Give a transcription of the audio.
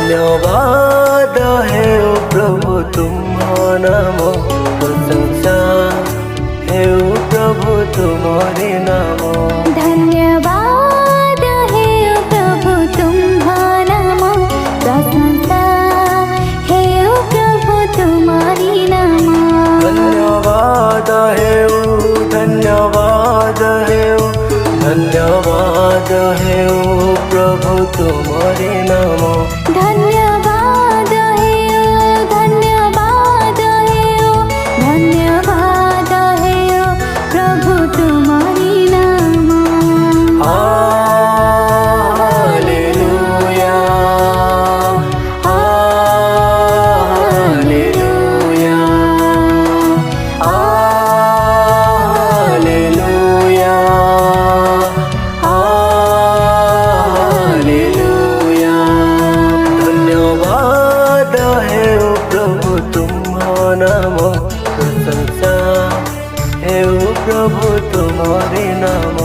धन्यवाद है ओ प्रभु तुम्हारा नाम प्रशंसा है ओ प्रभु तुम्हारे नाम। धन्यवाद है ओ प्रभु तुम्हारा नाम प्रशंसा है ओ प्रभु तुम्हारी नाम। धन्यवाद है ओ धन्यवाद है ओ धन्यवाद है ओ प्रभु तुम्हारे नाम। धन्यवाद है ओ धन्यवाद है ओ धन्यवाद है ओ प्रभु तुम्हारी नाम। Hallelujah hallelujah hallelujah hallelujah. धन्यवाद है ओ प्रभु तुम्हारा नाम प्रशंसा है ओ प्रभु तुम्हारे नाम।